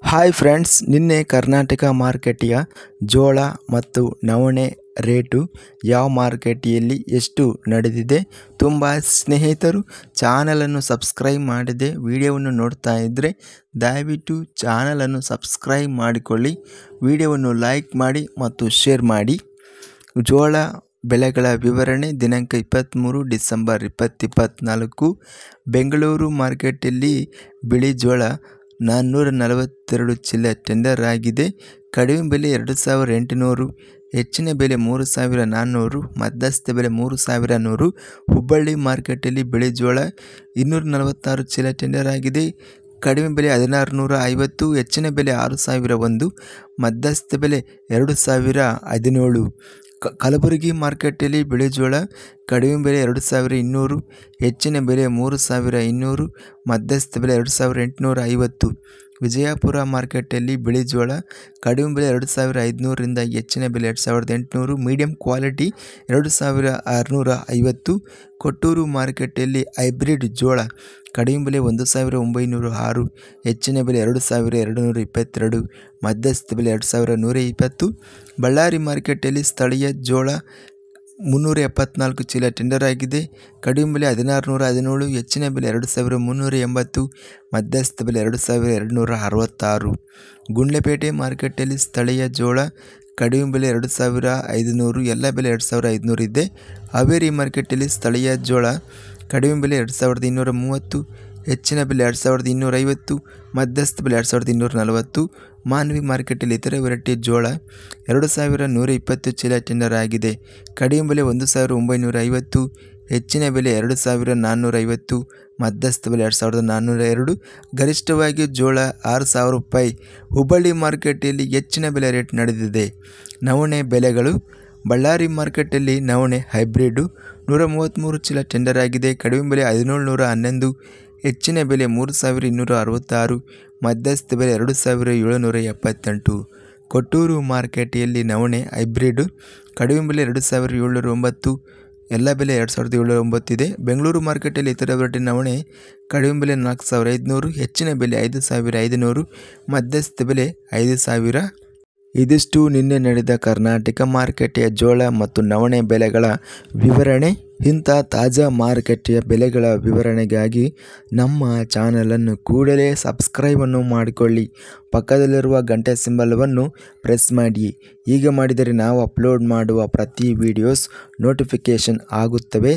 Hi friends, ನಿನ್ನೆ ಕರ್ನಾಟಕ ಮಾರುಕಟ್ಟೆಯ ಜೋಳ ಮತ್ತು ನವಣೆ ರೇಟು ಯಾವ ಮಾರುಕಟ್ಟೆಯಲ್ಲಿ ಎಷ್ಟು ನಡೆದಿದೆ? ತುಂಬ ಸ್ನೇಹಿತರು ಚಾನಲನ್ನು ಸಬ್ಸ್ಕ್ರೈಬ್ ಮಾಡದೆ ವಿಡಿಯೋವನ್ನು ನೋಡ್ತಾ ಇದ್ದರೆ ದಯವಿಟ್ಟು ಚಾನಲನ್ನು ಸಬ್ಸ್ಕ್ರೈಬ್ ಮಾಡಿಕೊಳ್ಳಿ, ವಿಡಿಯೋವನ್ನು ಲೈಕ್ ಮಾಡಿ ಮತ್ತು ಶೇರ್ ಮಾಡಿ. ಜೋಳ ಬೆಲೆಗಳ ವಿವರಣೆ ದಿನಾಂಕ 23 ಡಿಸೆಂಬರ್ 2024. ಬೆಂಗಳೂರು ಮಾರ್ಕೆಟಲ್ಲಿ ಬಿಳಿ ಜೋಳ 442 ಚೀಲ ಟೆಂಡರ್ ಆಗಿದೆ. ಕಡಿಮೆ ಬೆಲೆ 2800, ಹೆಚ್ಚಿನ ಬೆಲೆ 3400, ಮಧ್ಯಸ್ಥ ಬೆಲೆ 3100. ಹುಬ್ಬಳ್ಳಿ ಮಾರ್ಕೆಟಲ್ಲಿ ಬಿಳಿ ಜೋಳ 246 ಚೀಲ ಟೆಂಡರ್ ಆಗಿದೆ. ಕಡಿಮೆ ಬೆಲೆ 1650, ಹೆಚ್ಚಿನ ಬೆಲೆ 6001, ಮಧ್ಯಸ್ಥ ಬೆಲೆ 2017. ಕಲಬುರಗಿ ಮಾರ್ಕೆಟಲ್ಲಿ ಬಿಳಿ ಜೋಳ ಕಡಿಮೆ ಬೆಲೆ 2200, ಹೆಚ್ಚಿನ ಬೆಲೆ 3200, ಮಧ್ಯಸ್ಥ ಬೆಲೆ 2850. ವಿಜಯಪುರ ಮಾರ್ಕೆಟಲ್ಲಿ ಬಿಳಿ ಜೋಳ ಕಡಿಮೆ ಬೆಲೆ 2500ರಿಂದ ಹೆಚ್ಚಿನ ಬೆಲೆ 2800, ಮೀಡಿಯಂ ಕ್ವಾಲಿಟಿ 2650. ಕೊಟ್ಟೂರು ಮಾರ್ಕೆಟಲ್ಲಿ ಹೈಬ್ರಿಡ್ ಜೋಳ ಕಡಿಮೆ ಬೆಲೆ 1906, ಹೆಚ್ಚಿನ ಬೆಲೆ 2222, ಮಧ್ಯಸ್ಥ ಬೆಲೆ 2120. ಬಳ್ಳಾರಿ ಮಾರ್ಕೆಟಲ್ಲಿ ಸ್ಥಳೀಯ ಜೋಳ 374 ಚೀಲ ಟೆಂಡರ್ ಆಗಿದೆ. ಕಡಿಮೆ ಬೆಲೆ 1617, ಹೆಚ್ಚಿನ ಬೆಲೆ 2380, ಮಧ್ಯಸ್ಥ ಬೆಲೆ 2266. ಗುಂಡ್ಲುಪೇಟೆ ಮಾರ್ಕೆಟಲ್ಲಿ ಸ್ಥಳೀಯ ಜೋಳ ಕಡಿಮೆ ಬೆಲೆ 2500, ಎಲ್ಲ ಬೆಲೆ 2500 ಇದೆ. ಹಾವೇರಿ ಮಾರ್ಕೆಟಲ್ಲಿ ಸ್ಥಳೀಯ ಜೋಳ ಕಡಿಮೆ ಬೆಲೆ 2230, ಹೆಚ್ಚಿನ ಬೆಲೆ 2250, ಮಧ್ಯಸ್ಥ ಬೆಲೆ 2240. ಮಾನ್ವಿ ಮಾರ್ಕೆಟಲ್ಲಿ ಇತರೆ ವೆರೈಟಿ ಜೋಳ 2120 ಚೀಲ ಟೆಂಡರ್ ಆಗಿದೆ. ಕಡಿಮೆ ಬೆಲೆ 1950, ಹೆಚ್ಚಿನ ಬೆಲೆ 2450, ಮಧ್ಯಸ್ಥ ಬೆಲೆ 2402. ಗರಿಷ್ಠವಾಗಿ ಜೋಳ 6000 ರೂಪಾಯಿ. ಹುಬ್ಬಳ್ಳಿ ಮಾರ್ಕೆಟಲ್ಲಿ ಹೆಚ್ಚಿನ ಬೆಲೆ ರೇಟ್ ನಡೆದಿದೆ. ನವಣೆ ಬೆಲೆಗಳು: ಬಳ್ಳಾರಿ ಮಾರ್ಕೆಟಲ್ಲಿ ನವಣೆ ಹೈಬ್ರಿಡ್ 133 ಚೀಲ ಟೆಂಡರ್ ಆಗಿದೆ. ಕಡಿಮೆ ಬೆಲೆ 1711, ಹೆಚ್ಚಿನ ಬೆಲೆ 3266, ಮಧ್ಯಸ್ಥ ಬೆಲೆ 2778. ಕೊಟ್ಟೂರು ಮಾರ್ಕೆಟಲ್ಲಿ ನವಣೆ ಹೈಬ್ರಿಡ್ ಕಡಿಮೆ ಬೆಲೆ 2709, ಎಲ್ಲ ಬೆಲೆ 2709 ಇದೆ. ಬೆಂಗಳೂರು ಮಾರ್ಕೆಟಲ್ಲಿ ಇತರ ವೆರೈಟಿ ನವಣೆ ಕಡಿಮೆ ಬೆಲೆ 4500, ಹೆಚ್ಚಿನ ಬೆಲೆ 5500, ಮಧ್ಯಸ್ಥ ಬೆಲೆ 5000. ಇದಿಷ್ಟು ನಿನ್ನೆ ನಡೆದ ಕರ್ನಾಟಕ ಮಾರುಕಟ್ಟೆಯ ಜೋಳ ಮತ್ತು ನವಣೆ ಬೆಲೆಗಳ ವಿವರಣೆ. ಇಂಥ ತಾಜಾ ಮಾರುಕಟ್ಟೆಯ ಬೆಲೆಗಳ ವಿವರಣೆಗಾಗಿ ನಮ್ಮ ಚಾನಲನ್ನು ಕೂಡಲೇ ಸಬ್ಸ್ಕ್ರೈಬನ್ನು ಮಾಡಿಕೊಳ್ಳಿ, ಪಕ್ಕದಲ್ಲಿರುವ ಗಂಟೆ ಸಿಂಬಲವನ್ನು ಪ್ರೆಸ್ ಮಾಡಿ. ಹೀಗೆ ಮಾಡಿದರೆ ನಾವು ಅಪ್ಲೋಡ್ ಮಾಡುವ ಪ್ರತಿ ವಿಡಿಯೋಸ್ ನೋಟಿಫಿಕೇಷನ್ ಆಗುತ್ತವೆ.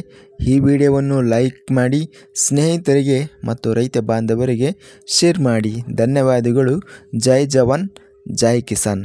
ಈ ವಿಡಿಯೋವನ್ನು ಲೈಕ್ ಮಾಡಿ, ಸ್ನೇಹಿತರಿಗೆ ಮತ್ತು ರೈತ ಬಾಂಧವರಿಗೆ ಶೇರ್ ಮಾಡಿ. ಧನ್ಯವಾದಗಳು. ಜೈ ಜವಾನ್, ಜೈ ಕಿಸಾನ್.